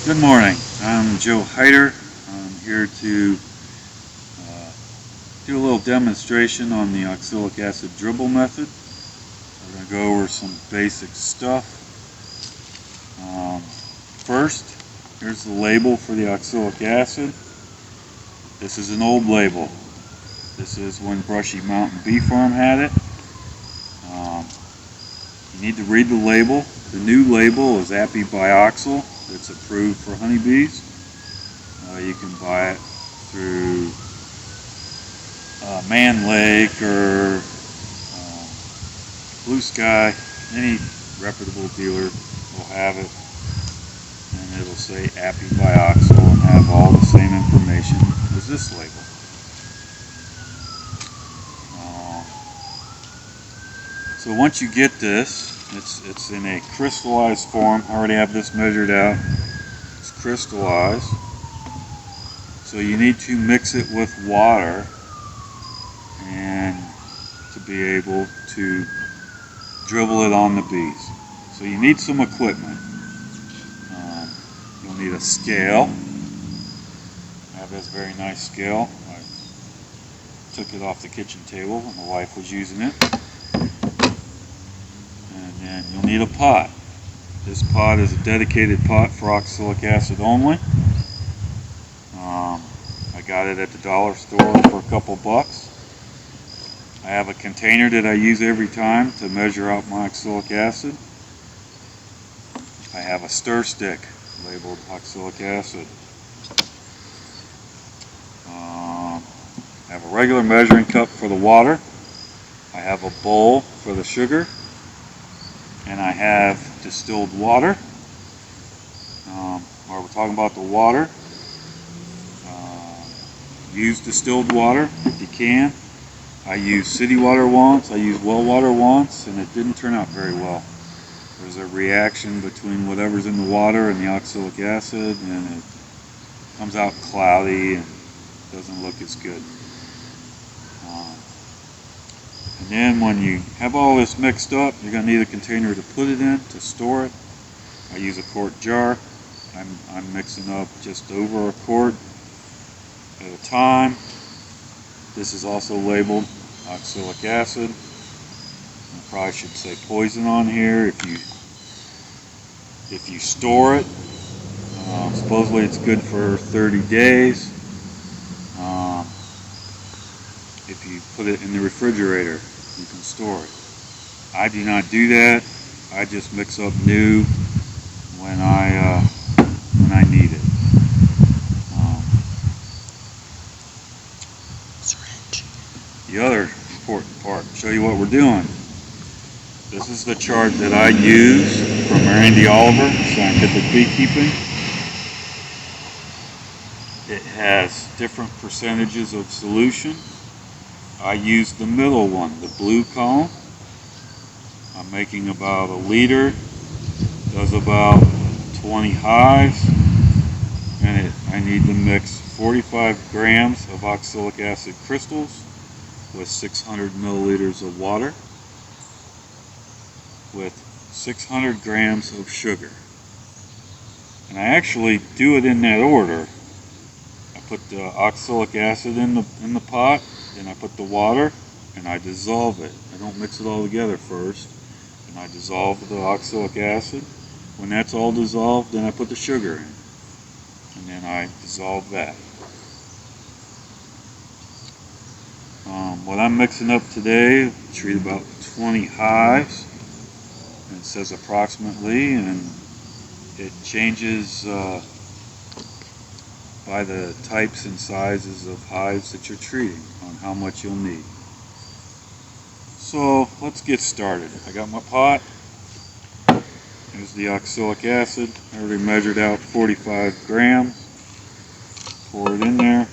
Good morning. I'm Joe Heider. I'm here to do a little demonstration on the oxalic acid dribble method. We're going to go over some basic stuff. First, here's the label for the oxalic acid. This is an old label. This is when Brushy Mountain Bee Farm had it. You need to read the label. The new label is Apibioxal. It's approved for honeybees. You can buy it through Man Lake or Blue Sky. Any reputable dealer will have it, and it'll say Apibioxal and have all the same information as this label. So once you get this, it's in a crystallized form. I already have this measured out. It's crystallized. So you need to mix it with water and to be able to dribble it on the bees. So you need some equipment. You'll need a scale. I have this very nice scale. I took it off the kitchen table and my wife was using it. And you'll need a pot. This pot is a dedicated pot for oxalic acid only. I got it at the dollar store for a couple bucks. I have a container that I use every time to measure out my oxalic acid. I have a stir stick labeled oxalic acid. I have a regular measuring cup for the water. I have a bowl for the sugar. And I have distilled water. While we're talking about the water, use distilled water if you can. I used city water once, I used well water once, and it didn't turn out very well. There's a reaction between whatever's in the water and the oxalic acid, and it comes out cloudy and doesn't look as good. And then when you have all this mixed up, you're going to need a container to put it in, to store it. I use a quart jar. I'm mixing up just over a quart at a time. This is also labeled oxalic acid. I probably should say poison on here. If you store it, supposedly it's good for 30 days. If you put it in the refrigerator, you can store it. I do not do that. I just mix up new when I need it. The other important part, show you what we're doing. This is the chart that I use from Randy Oliver, Scientific Beekeeping. It has different percentages of solution. I use the middle one, the blue column. I'm making about a liter, does about 20 hives, and I need to mix 45 grams of oxalic acid crystals with 600 milliliters of water with 600 grams of sugar. And I actually do it in that order. I put the oxalic acid in the pot, then I put the water, and I dissolve it. I don't mix it all together first. And I dissolve the oxalic acid. When that's all dissolved, then I put the sugar in. And then I dissolve that. What I'm mixing up today, treat about 20 hives. And it says approximately, and it changes by the types and sizes of hives that you're treating on how much you'll need. So let's get started. I got my pot. There's the oxalic acid. I already measured out 45 grams. Pour it in there.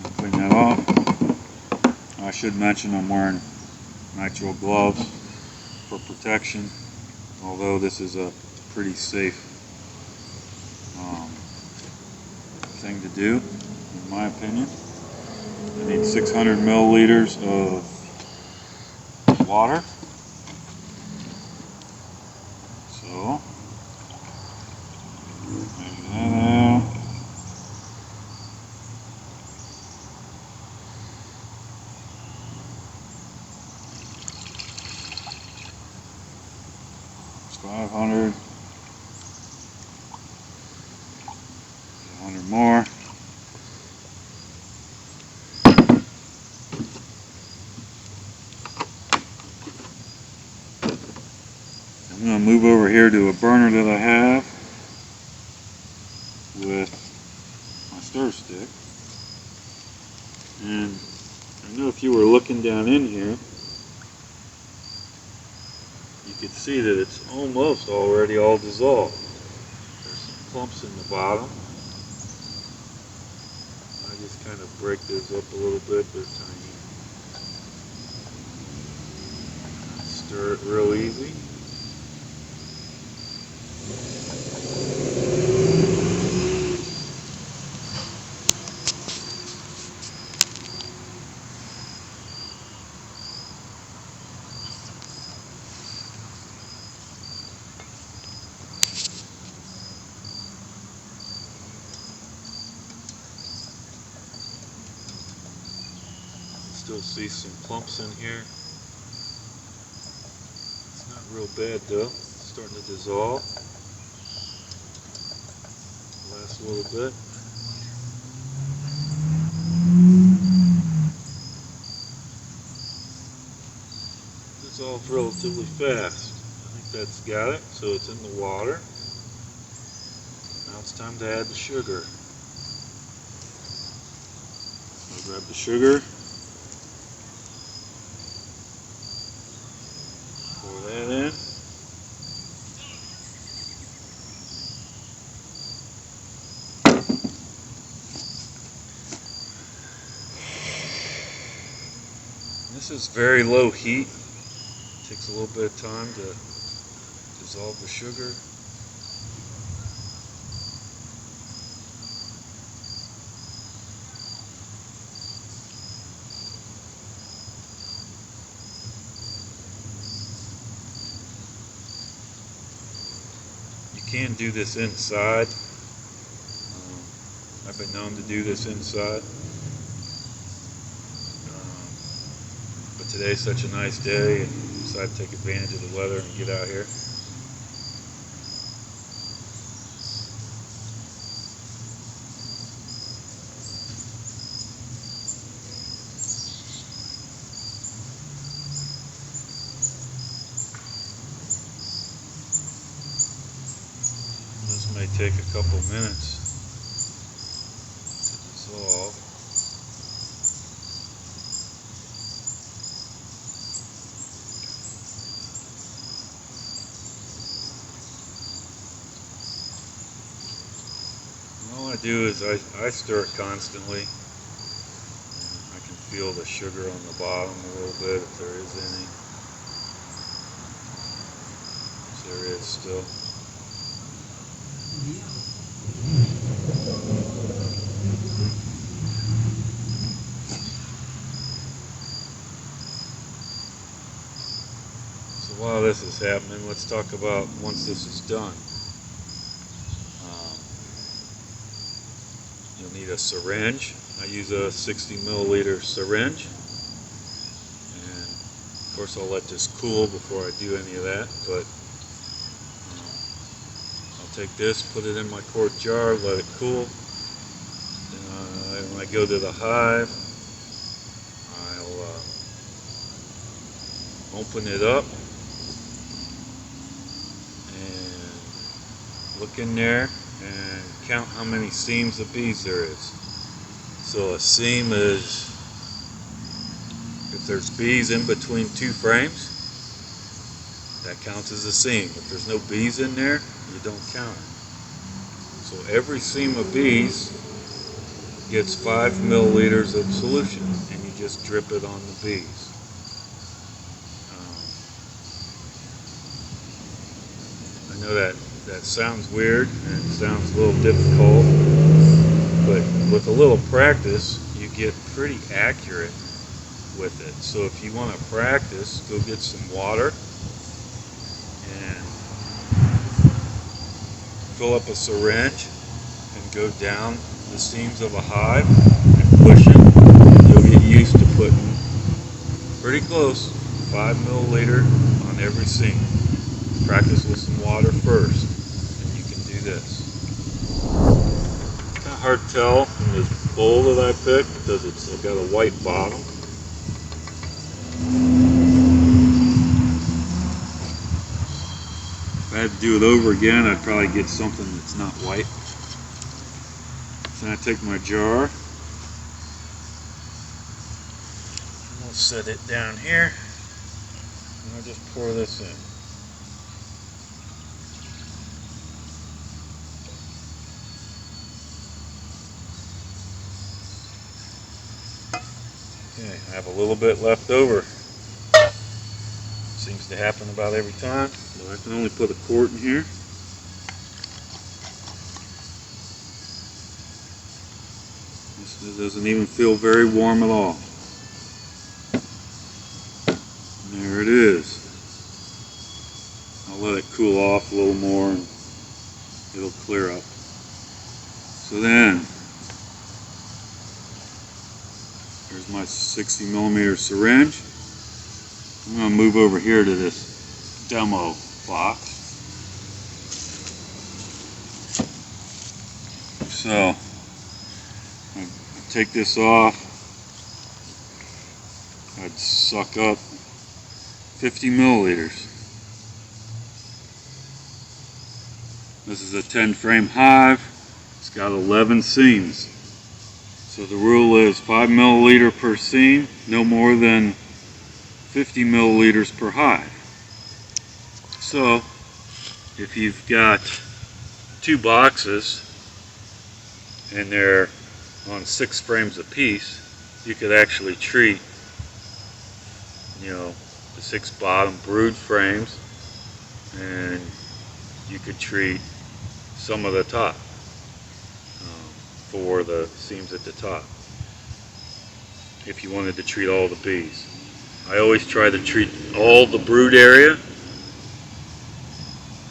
I'll clean that off. I should mention I'm wearing nitrile gloves for protection, although this is a pretty safe thing to do, in my opinion. I need 600 milliliters of water. So Measure that out. It's 500. 100 more. I'm going to move over here to a burner that I have with my stir stick. And I know if you were looking down in here, you could see that it's almost already all dissolved. There's some clumps in the bottom. I just kind of break those up a little bit. They're tiny. Stir it real easy. Still see some clumps in here. It's not real bad though. It's starting to dissolve. Last a little bit. Dissolves relatively fast. I think that's got it. So it's in the water. Now it's time to add the sugar. I'll grab the sugar. Pour that in. This is very low heat. It takes a little bit of time to dissolve the sugar. You can do this inside. I've been known to do this inside. But today's such a nice day and decided to take advantage of the weather and get out here. This may take a couple minutes to dissolve. And all I do is I stir it constantly. I can feel the sugar on the bottom a little bit if there is any. If there is still. So while this is happening, let's talk about once this is done. You'll need a syringe. I use a 60 milliliter syringe. And of course I'll let this cool before I do any of that, but take this, put it in my quart jar, let it cool. When I go to the hive, I'll open it up and look in there and count how many seams of bees there is. So a seam is if there's bees in between two frames, that counts as a seam. If there's no bees in there, you don't count it. So every seam of bees gets 5 milliliters of solution, and you just drip it on the bees. I know that sounds weird and it sounds a little difficult, but with a little practice, you get pretty accurate with it. So if you want to practice, go get some water and fill up a syringe and go down the seams of a hive and push it. You'll get used to putting pretty close 5 milliliter on every seam. Practice with some water first, and you can do this. It's kind of hard to tell from this bowl that I picked because it's got a white bottom. If I had to do it over again, I'd probably get something that's not white. So I take my jar, and we'll set it down here, and I'll just pour this in. Okay, I have a little bit left over. Seems to happen about every time. So I can only put a quart in here. This doesn't even feel very warm at all. And there it is. I'll let it cool off a little more and it'll clear up. So then, there's my 60 millimeter syringe. I'm going to move over here to this demo box. So, I take this off. I'd suck up 50 milliliters. This is a 10 frame hive. It's got 11 seams. So the rule is 5 milliliter per seam, no more than 50 milliliters per hive. So if you've got 2 boxes and they're on 6 frames apiece, you could actually treat, the 6 bottom brood frames, and you could treat some of the top for the seams at the top if you wanted to treat all the bees. I always try to treat all the brood area,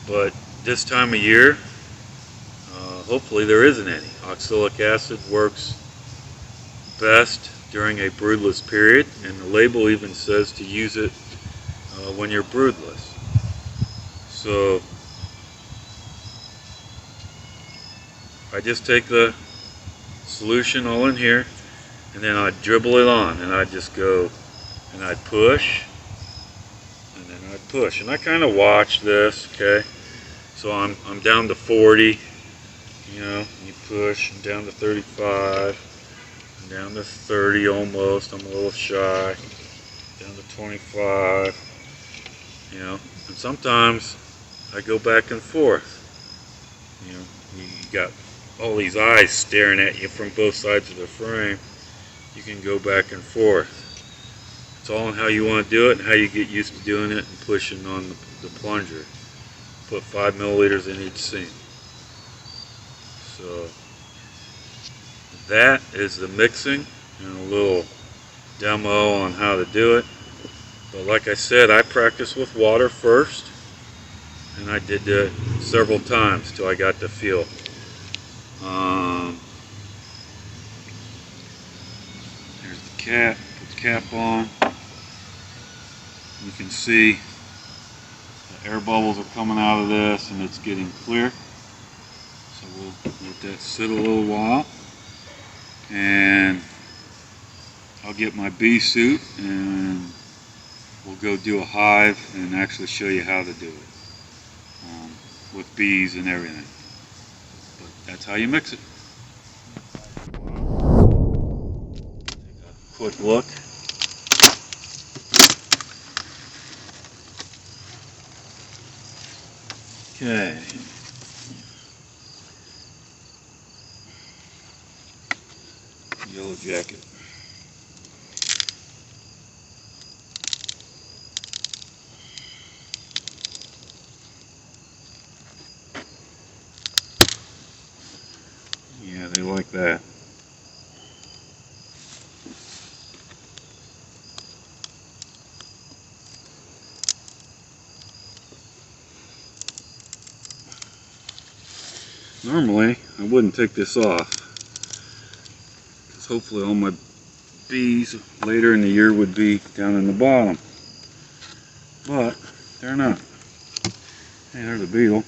but this time of year, hopefully there isn't any. Oxalic acid works best during a broodless period, and the label even says to use it when you're broodless. So I just take the solution all in here, and then I'd dribble it on, and I'd just go and I'd push, and then I'd push, and I kind of watch this. Okay, so I'm down to 40, you push, and down to 35, and down to 30 almost. I'm a little shy. Down to 25, and sometimes I go back and forth. You got all these eyes staring at you from both sides of the frame. You can go back and forth. It's all on how you want to do it and how you get used to doing it and pushing on the plunger. Put 5 milliliters in each seam. So that is the mixing and a little demo on how to do it. But like I said, I practiced with water first, and I did that several times till I got the feel. There's the cap. Put the cap on. You can see the air bubbles are coming out of this, and it's getting clear. So we'll let that sit a little while, and I'll get my bee suit and we'll go do a hive and actually show you how to do it with bees and everything. But that's how you mix it. Take a quick look. Okay. Yellow jacket. Yeah, they like that. Normally I wouldn't take this off, because hopefully all my bees later in the year would be down in the bottom, but they're not. Hey, there's a beetle.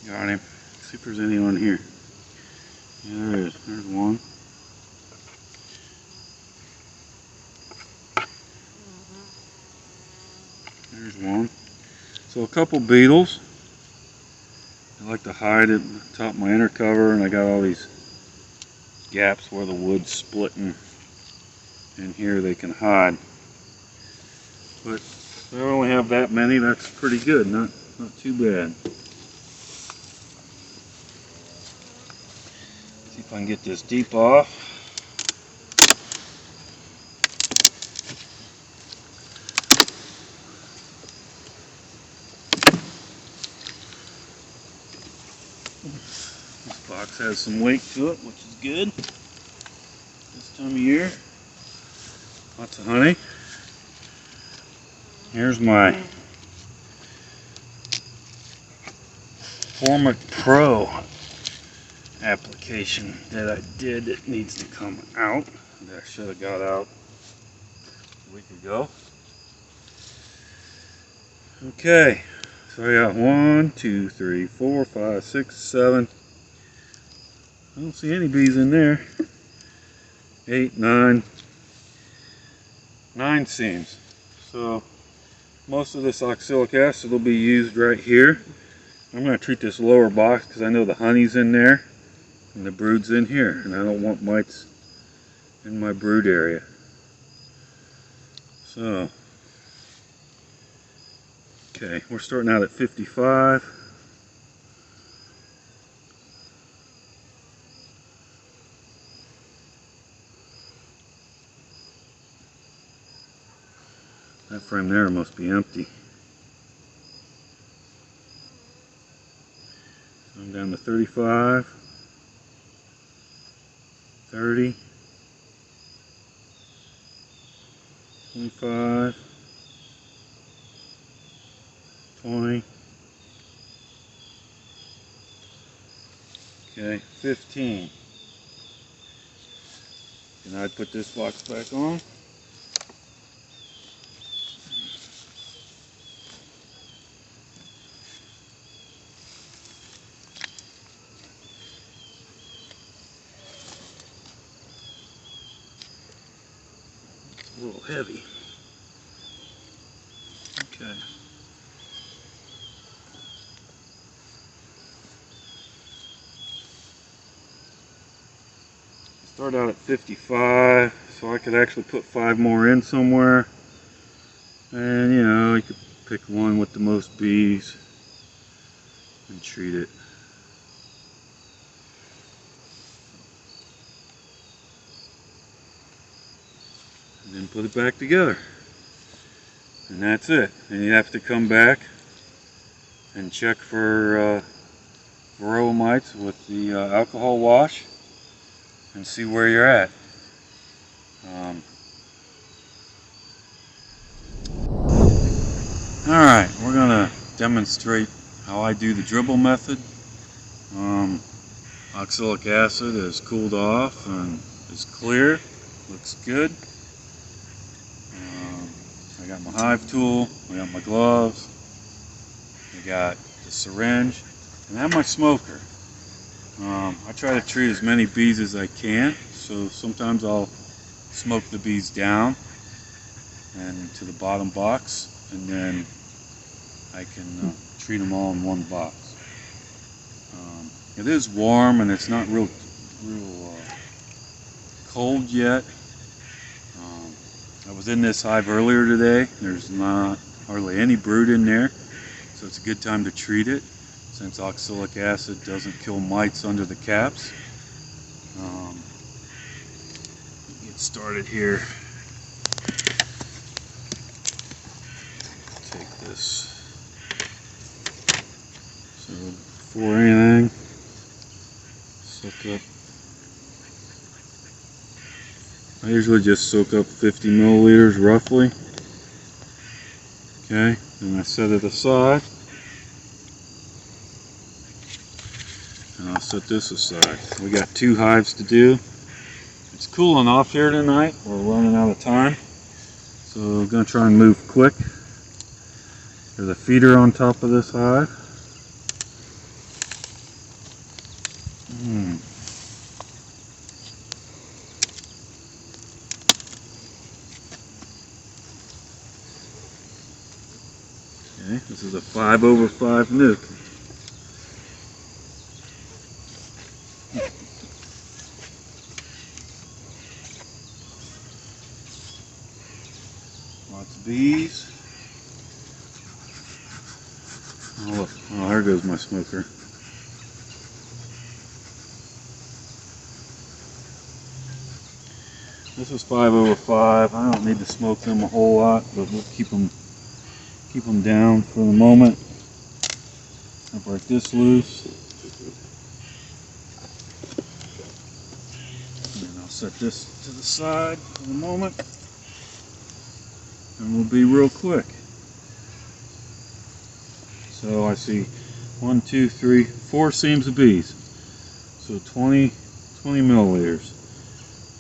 Got him. See if there's any on here. Yeah, there is. There's one. There's one. So a couple beetles. I like to hide at the top of my inner cover, and I got all these gaps where the wood's splitting. And here they can hide. But if I only have that many, that's pretty good. Not too bad. See if I can get this deep off. This box has some weight to it, which is good this time of year. Lots of honey. Here's my Formic Pro application that I did that needs to come out, that I should have got out a week ago. Okay, so I got 1, 2, 3, 4, 5, 6, 7. I don't see any bees in there. 8, 9 seams. So most of this oxalic acid will be used right here. I'm going to treat this lower box because I know the honey's in there and the brood's in here, and I don't want mites in my brood area. So, okay, we're starting out at 55. That frame there must be empty. So I'm down to 35, 30, 25, 20, okay, 15. And I'd put this box back on. It's a little heavy. Okay. Start out at 55, so I could actually put 5 more in somewhere. And you know, you could pick one with the most bees and treat it. And then put it back together. And that's it. And you have to come back and check for varroa mites with the alcohol wash and see where you're at. Alright, we're going to demonstrate how I do the dribble method. Oxalic acid is cooled off and is clear. Looks good. I got my hive tool, I got my gloves, I got the syringe, and I have my smoker. I try to treat as many bees as I can, so sometimes I'll smoke the bees down and to the bottom box, and then I can treat them all in one box. It is warm and it's not real cold yet. I was in this hive earlier today. There's not hardly any brood in there, so it's a good time to treat it since oxalic acid doesn't kill mites under the caps. Get started here. Take this. So before anything, soak up. I usually just soak up 50 milliliters roughly. Okay, and I set it aside. I'll set this aside. We got 2 hives to do. It's cooling off here tonight. We're running out of time. So we're going to try and move quick. There's a feeder on top of this hive. Okay, this is a 5/5 nuke. Lots of bees. Oh look, oh there goes my smoker. This was 5/5. I don't need to smoke them a whole lot, but we'll keep them down for the moment. I'll break this loose. And I'll set this to the side for the moment. And we'll be real quick. So I see 1, 2, 3, 4 seams of bees. So 20 milliliters.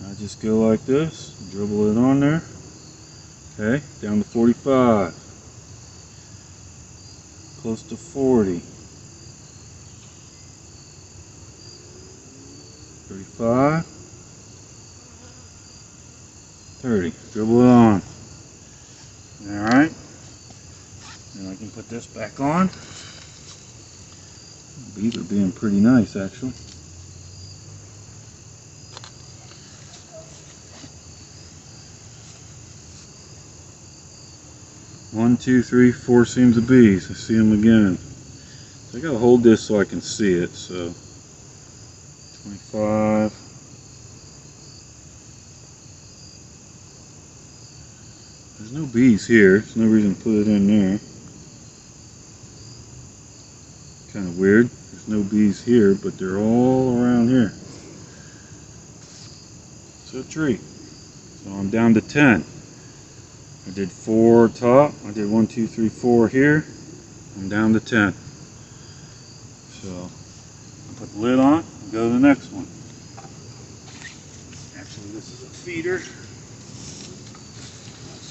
I just go like this, dribble it on there. Okay, down to 45. Close to 40. 35. 30. Dribble it on. Alright. Now I can put this back on. The bees are being pretty nice actually. One, 2, 3, 4 seams of bees. I see them again. So I gotta hold this so I can see it. So 25. There's no bees here. There's no reason to put it in there. Kind of weird. There's no bees here, but they're all around here. It's a treat. So I'm down to 10. I did 4 top. I did 1, 2, 3, 4 here. I'm down to 10. So I'll put the lid on and go to the next one. Actually, this is a feeder,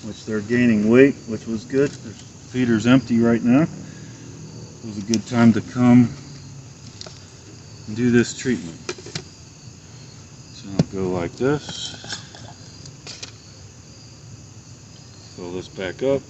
which they're gaining weight, which was good. The feeder's empty right now. It was a good time to come and do this treatment. So I'll go like this. Fill this back up.